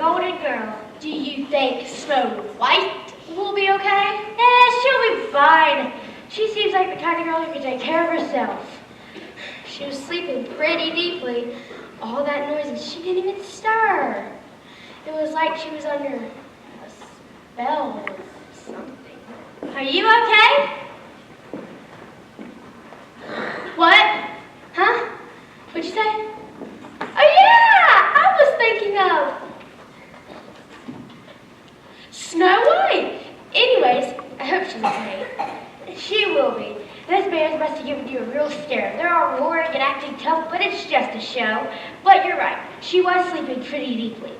golden girl. Do you think Snow White will be okay? She'll be fine. She seems like the kind of girl who can take care of herself. She was sleeping pretty deeply. All that noise and she didn't even stir. It was like she was under a spell or something. Are you okay? What? Huh? What'd you say? Oh yeah! I was thinking of Snow White. Anyways, I hope she's okay. She will be. Those bears must have given you a real scare. They're all roaring and acting tough, but it's just a show. But you're right. She was sleeping pretty deeply.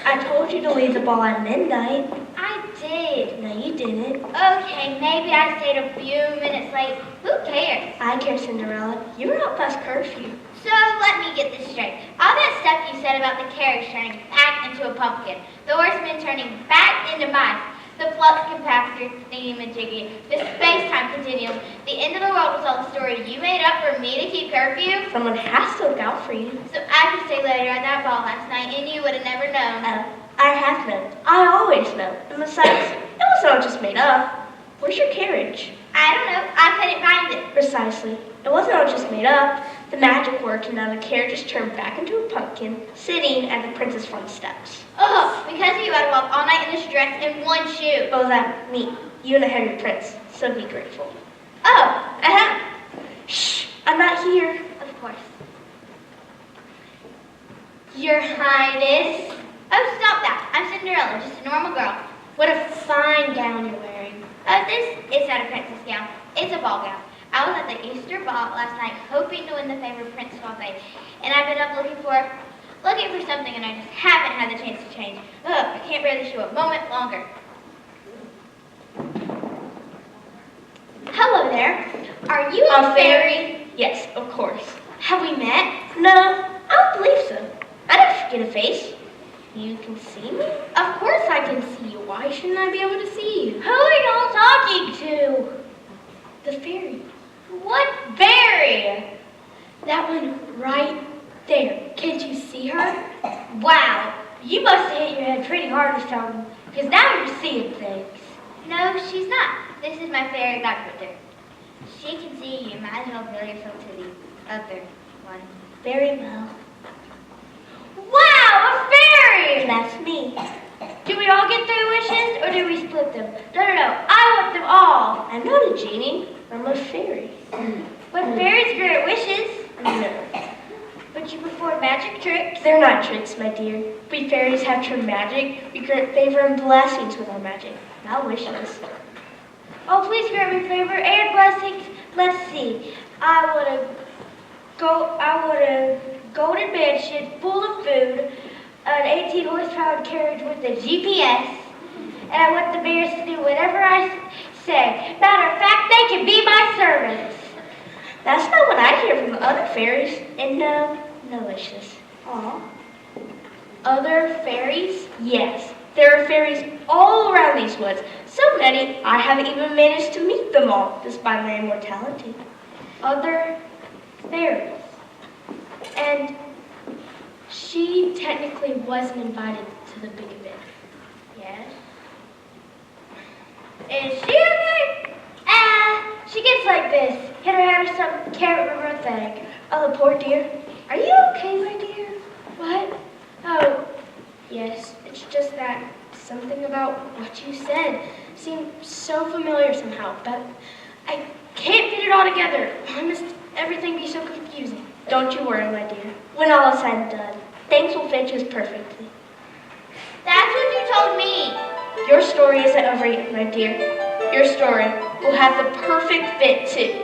I told you to leave the ball at midnight. I did. No, you didn't. Okay, maybe I stayed a few minutes late. Who cares? I care, Cinderella. You were out past curfew. So let me get this straight. All that stuff you said about the carriage turning back into a pumpkin, the horsemen turning back into mice, the flux capacitor thingy-majiggy, the space-time continuum, the end of the world was all the story you made up for me to keep curfew? Someone has to look out for you. So I could stay later at that ball last night and you would have never known. I have known. I always know. And besides, it wasn't all just made up. Where's your carriage? I don't know. I couldn't find it. Precisely. It wasn't all just made up. The magic worked and now the carriage is turned back into a pumpkin, sitting at the prince's front steps. Oh, because of you, I'd walk all night in this dress in one shoe. Oh, that me. You and I have your prince, so be grateful. Oh, Shh, I'm not here. Of course. Your Highness. Oh, stop that. I'm Cinderella, just a normal girl. What a fine gown you're wearing. This is not a princess gown. It's a ball gown. I was at the Easter ball last night hoping to win the favorite Prince Soiree. And I've been up looking for something and I just haven't had the chance to change. Ugh, I can't bear the show a moment longer. Hello there. Are you a fairy? Yes, of course. Have we met? No, I don't believe so. I don't forget a face. You can see me? Of course I can see you. Why shouldn't I be able to see you? Who are y'all talking to? The fairy. What fairy? That one right there. Can't you see her? Wow, you must have hit your head pretty hard or something, because now you're seeing things. No, she's not. This is my fairy godmother. She can see you. Might as well build yourself to the other one. Very well. Wow, a fairy! That's me. Do we all get 3 wishes, or do we split them? No, I want them all. I'm not a genie. I'm a fairy. But fairies grant wishes. No. But you perform magic tricks. They're not tricks, my dear. We fairies have true magic. We grant favor and blessings with our magic, not wishes. Oh, please grant me favor and blessings. Let's see. I want a golden mansion full of food, an 18 horsepower carriage with a GPS, and I want the bears to do whatever I say. Matter of fact, they can be my servants. That's not what I hear from the other fairies. And no wishes. Aw. Other fairies? Yes, there are fairies all around these woods. So many, I haven't even managed to meet them all, despite my immortality. Other fairies. And she technically wasn't invited to the big event. Yes? Is she okay? She gets like this. Hit her head or something, can't remember a thing. Oh, the poor dear. Are you okay, my dear? What? Oh, yes, it's just that something about what you said seemed so familiar somehow, but I can't get it all together. Why must everything be so confusing? Don't you worry, my dear. When all is said and done, things will fit just perfectly. That's what you told me. Your story isn't over yet, my dear. Your story will have the perfect fit, too.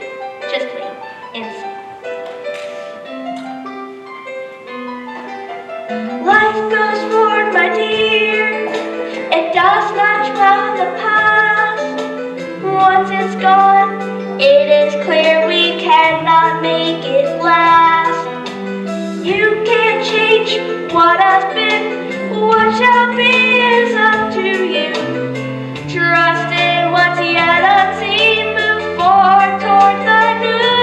Just wait and see. Life goes forward, my dear. It does not dwell in the past. Once it's gone, it is clear we cannot make it last. You can't change what has been. What shall be is up to you. Trust in what's yet unseen. Move forward toward the new.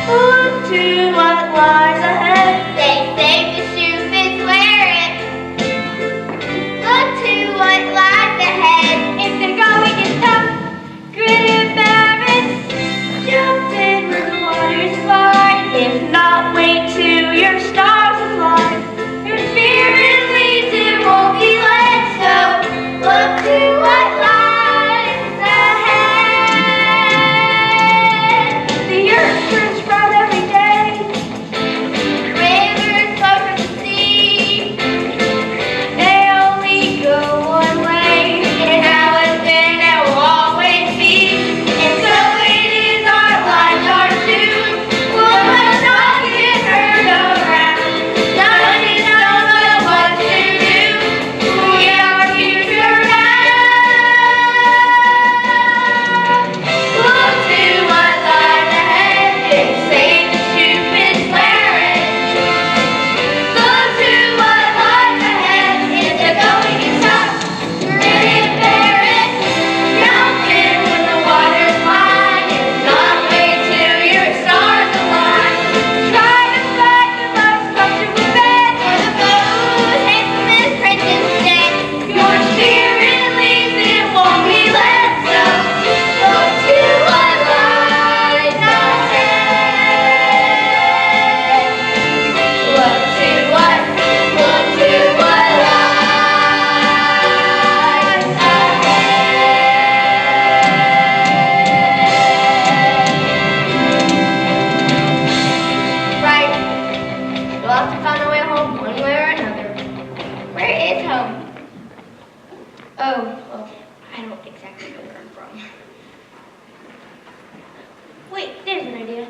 Look to what lies ahead. They say the shoe fits wearing. from. Wait, there's an idea.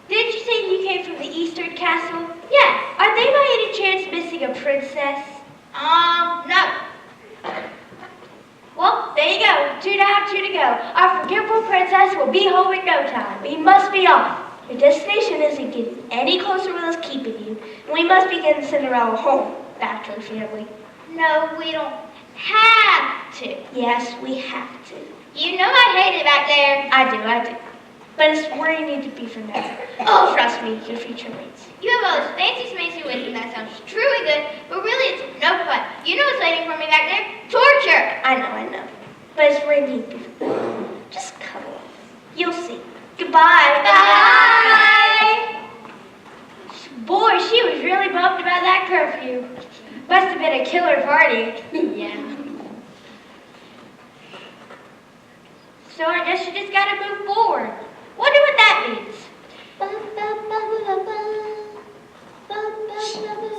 Didn't you say you came from the Eastern Castle? Yes. Are they by any chance missing a princess? No. Well, there you go. 2 down, 2 to go. Our forgetful princess will be home in no time. We must be off. Your destination isn't getting any closer with us keeping you. And we must be getting Cinderella home, back to her family. No, we don't have to. Yes, we have to. You know I hate it back there. I do. But it's where you need to be for now. Oh, Trust me, your future waits. You have all this fancy smancy wisdom that sounds truly good, but really it's no fun. You know what's waiting for me back there? Torture! I know. But it's where you need to be for now. Just cuddle. You'll see. Goodbye. Bye! Boy, she was really bummed about that curfew. Must have been a killer party. Yeah. So I guess you just gotta move forward. Wonder what that means.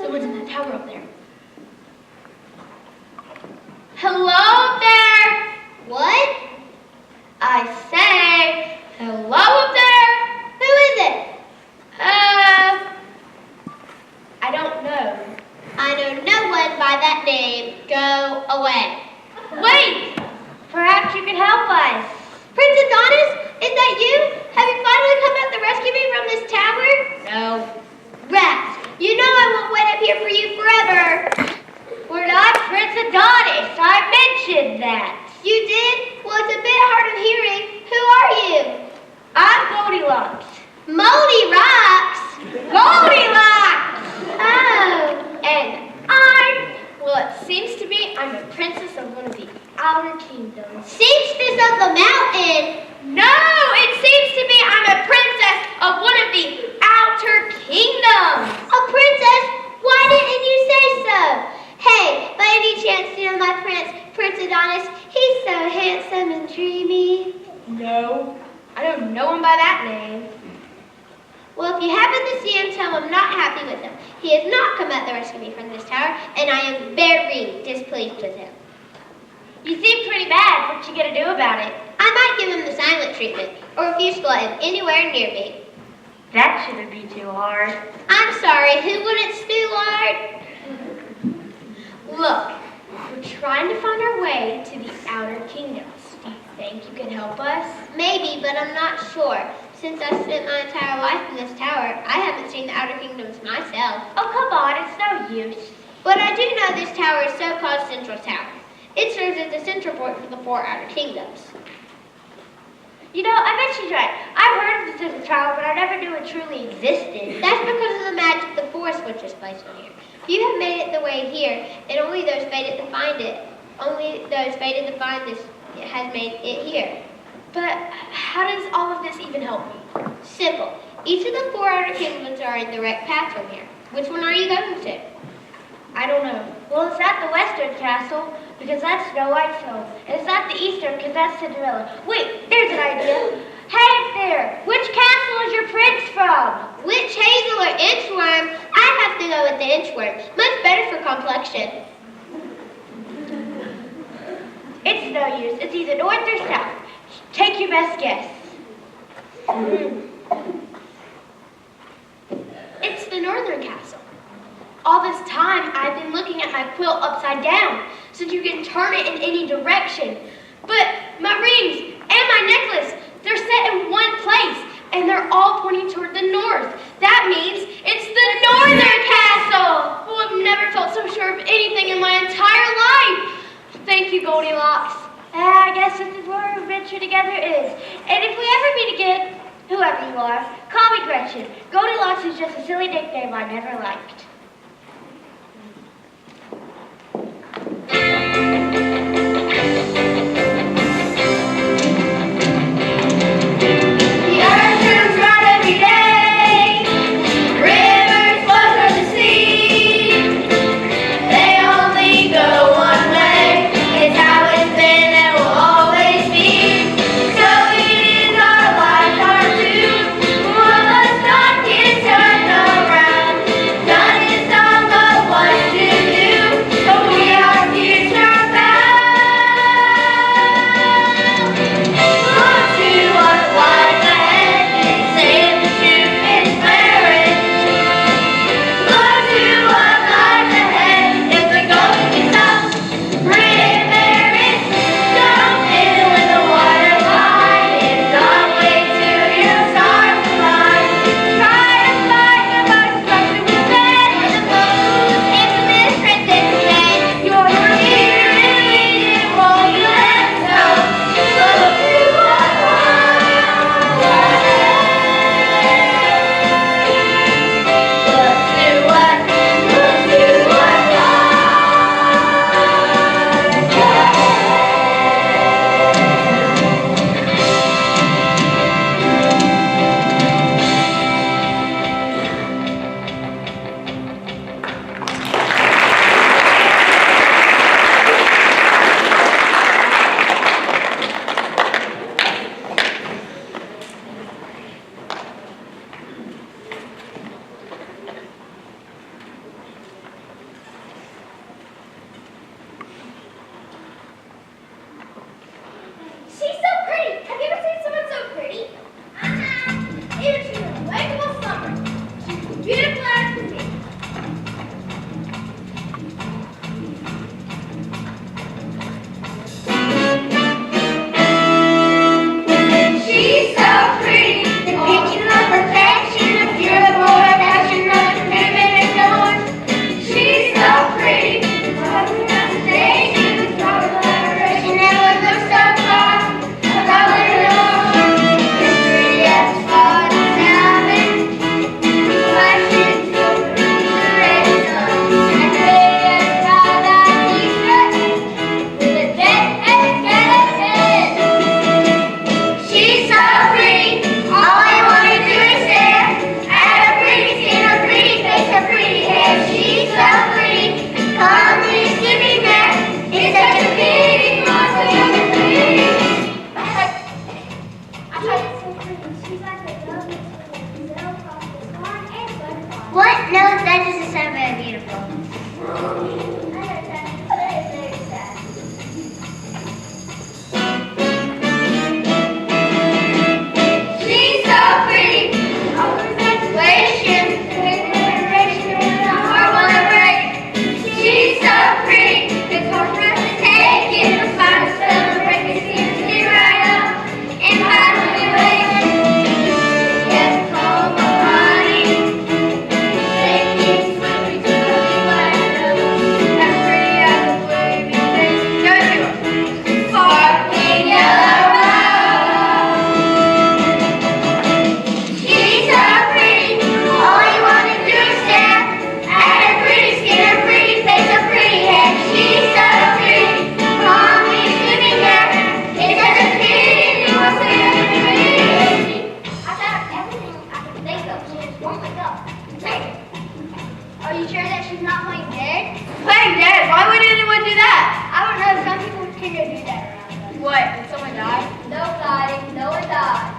Someone's in that tower up there. Hello there! What? I say, hello up there! Who is it? I don't know. I know no one by that name. Go away. Wait! Perhaps you can help us. Prince Adonis, is that you? Have you finally come out to rescue me from this tower? No. Rats, you know I won't wait up here for you forever. We're not Prince Adonis. I mentioned that. You did? Well, it's a bit hard of hearing. Who are you? I'm Goldilocks. Moldy Rocks. Goldilocks! Oh. And well, it seems to be I'm a princess of one of the outer kingdoms. Seamstress of the mountain. No, it seems to be I'm a princess of one of the outer kingdoms. A princess? Why didn't you say so? Hey, by any chance you know my prince, Prince Adonis? He's so handsome and dreamy. No, I don't know him by that name. Well, if you happen to see him, tell him I'm not happy with him. He has not come out to rescue me from this tower, and I am very displeased with him. You seem pretty bad. What you gonna do about it? I might give him the silent treatment, or refuse to let him anywhere near me. That shouldn't be too hard. I'm sorry, who wouldn't stew hard? Look, we're trying to find our way to the outer kingdoms. Do you think you can help us? Maybe, but I'm not sure. Since I spent my entire life in this tower, I haven't seen the outer kingdoms myself. Oh, come on, it's no use. But I do know this tower is so-called Central Tower. It serves as the central point for the 4 outer kingdoms. You know, I bet she's right. I've heard of the Central Tower, but I never knew it truly existed. That's because of the magic the Force Witches place on here. You have made it the way here, and only those fated to find it. Only those fated to find this has made it here. But how does all of this even help me? Simple. Each of the 4 outer kingdoms are in direct path from here. Which one are you going to? I don't know. Well, it's not the Western Castle, because that's Snow White's home. And it's not the Eastern, because that's Cinderella. Wait, there's an idea. Hey up there, which castle is your prince from? Witch Hazel or Inchworm? I'd have to go with the Inchworm. Much better for complexion. It's no use. It's either north or south. Take your best guess. It's the Northern Castle. All this time, I've been looking at my quilt upside down, so you can turn it in any direction. But my rings and my necklace, they're set in one place, and they're all pointing toward the north. That means it's the Northern Castle! Oh, I've never felt so sure of anything in my entire life. Thank you, Goldilocks. I guess this is where our adventure together is. And if we ever meet again, whoever you are, call me Gretchen. Goldilocks is just a silly nickname I never liked. Done What? No, that doesn't sound very beautiful. She's so pretty. Graduation. Heart wanna break. She's so pretty. It's hard for us to take it. The final spell to break it seems to right up. And finally awake. Yes, call my honey. They keep swimming to the light. As pretty as a baby face. Sparkling yellow eyes. She's so pretty. All you wanna do is stare at her pretty skin, her pretty face, her pretty hair. She's so pretty. Calmly swimming there. It's such a pity you were so pretty. I thought of everything I could think of. She just won't wake up. Are you sure that she's not playing dead? Playing dead? Why would anyone do that? I don't know. Some people tend to do that around us. What? Did someone die? Nobody. No one died.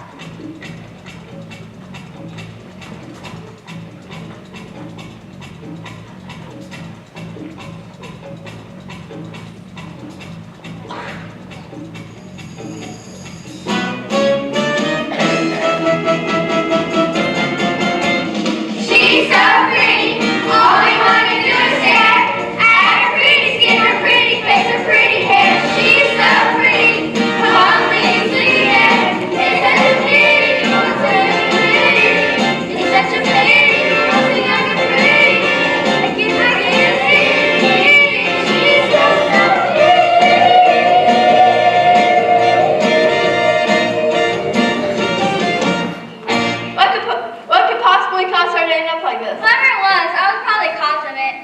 She's so pretty. All we want to do is stare at her pretty skin, her pretty face, her pretty hair. She's so pretty. Calmly sitting there. It's such a pity you won't say you're pretty. It's such a pity you won't think I'm pretty. I can't see. She's so pretty. What could possibly cause her to end up like this? Whoever it was, I was probably cause of it.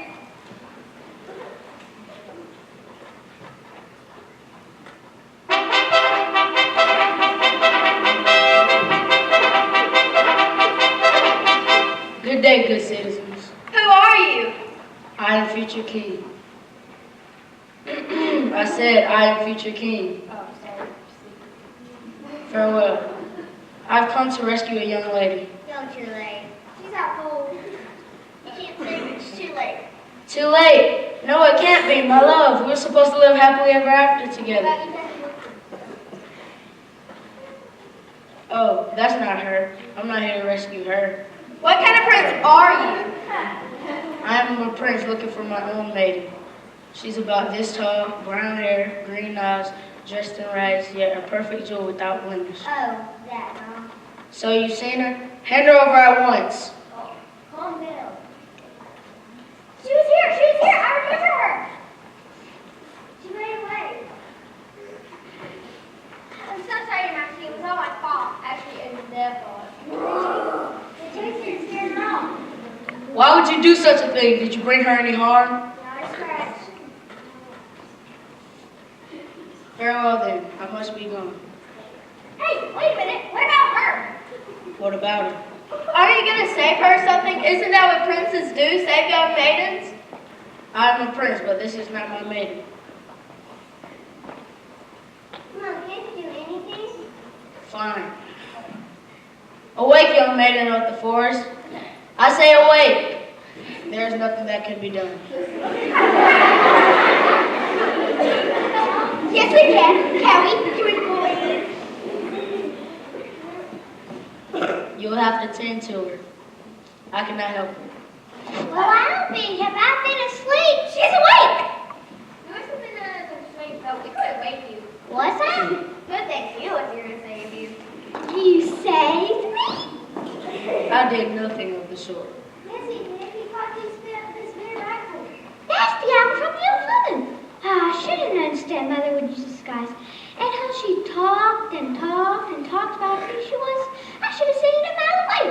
Good day, good citizens. Who are you? I am future king. I said I am future king. Oh, sorry. Farewell. I've come to rescue a young lady. No, too late. She's out cold. You can't save her. It's too late. Too late. No, it can't be, my love. We were supposed to live happily ever after together. Oh, that's not her. I'm not here to rescue her. What kind of prince are you? I am a prince looking for my own maiden. She's about this tall, brown hair, green eyes, dressed in rags, yet a perfect jewel without blemish. Oh, that, huh? So you've seen her? Hand her over at once. Oh, calm down. She was here. She was here. I remember her. She ran away. I'm so sorry, Maxie. It was all my fault. Actually, it was their fault. The chasers scared her off. Why would you do such a thing? Did you bring her any harm? Not a scratch. Farewell then. I must be gone. Hey, wait a minute. What about her? What about her? Are you going to save her or something? Isn't that what princes do? Save young maidens? I'm a prince, but this is not my maiden. Mom, can't you do anything? Fine. Awake, young maiden of the forest. I say awake. There's nothing that can be done. Yes, we can. Can we? Can we please? You'll have to tend to her. I cannot help her. Well, I'll be. Have I been asleep? She's awake. You must have been asleep, but we could have waked you. Was I? Good thing you was here to save you. You saved me? I did nothing of the sort. Yes, he did. He caught this very rifle. That's the apple from the old woman. I shouldn't understand Mother would use disguise. And how she talked and talked and talked about who she was. I should have seen it a mile away.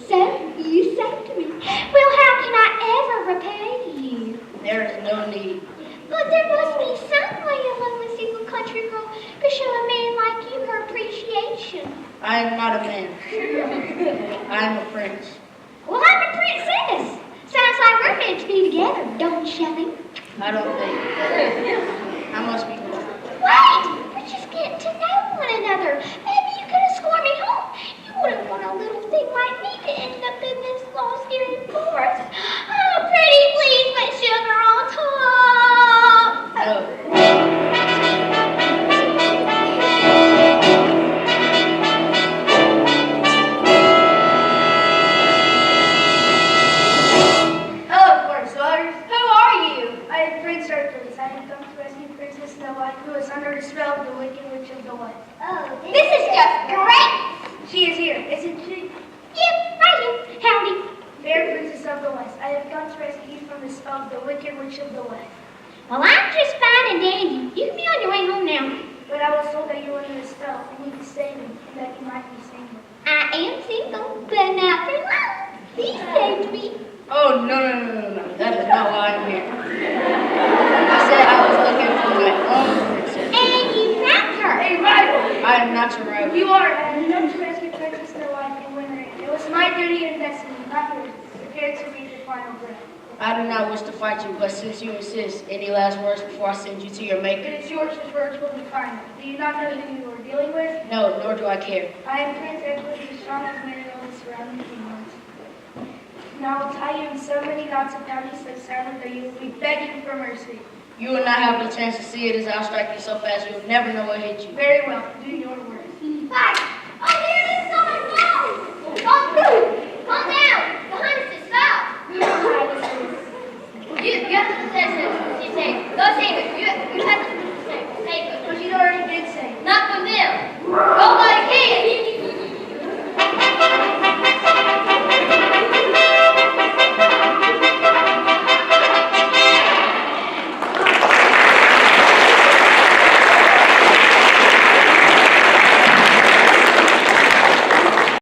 So, you saved me. Well, how can I ever repay you? There is no need. But there must be some way a lonely single country girl could show a man like you her appreciation. I am not a man. I am a prince. Well, I'm a princess. Sounds like we're meant to be together, don't you think? I don't think. I must be gone. Wait! We're just getting to know one another. Maybe you could escort me home. You wouldn't want a little thing like me to end up in this lost area forest the spell of the Wicked Witch of the West. Oh, this is just great. She is here, isn't she? Yep, right here. Howdy. Fair Princess of the West, I have come to rescue you from the spell of the Wicked Witch of the West. Well, I'm just fine and dandy. You can be on your way home now. But I was told that you were under a spell and you could save me, and that you might be single. I am single, but not for long. He saved me. Oh, no. That is not why I'm here. I said I was looking for my own princess. And you found her. A rival! I am not your rival. You are, and you have to rescue Princess their life and win her. It was my duty and destiny, not yours. Prepare to reach the final breath. I do not wish to fight you, but since you insist, any last words before I send you to your maker? It is yours which words will be final. Do you not know who you are dealing with? No, nor do I care. I am Prince Edward, the strongest man in all the surrounding kingdoms. Now I will tie you in so many knots of pounding so silent that you will be begging for mercy. You will not have the chance to see it as I'll strike you so fast you'll never know what hit you. Very well, do your work.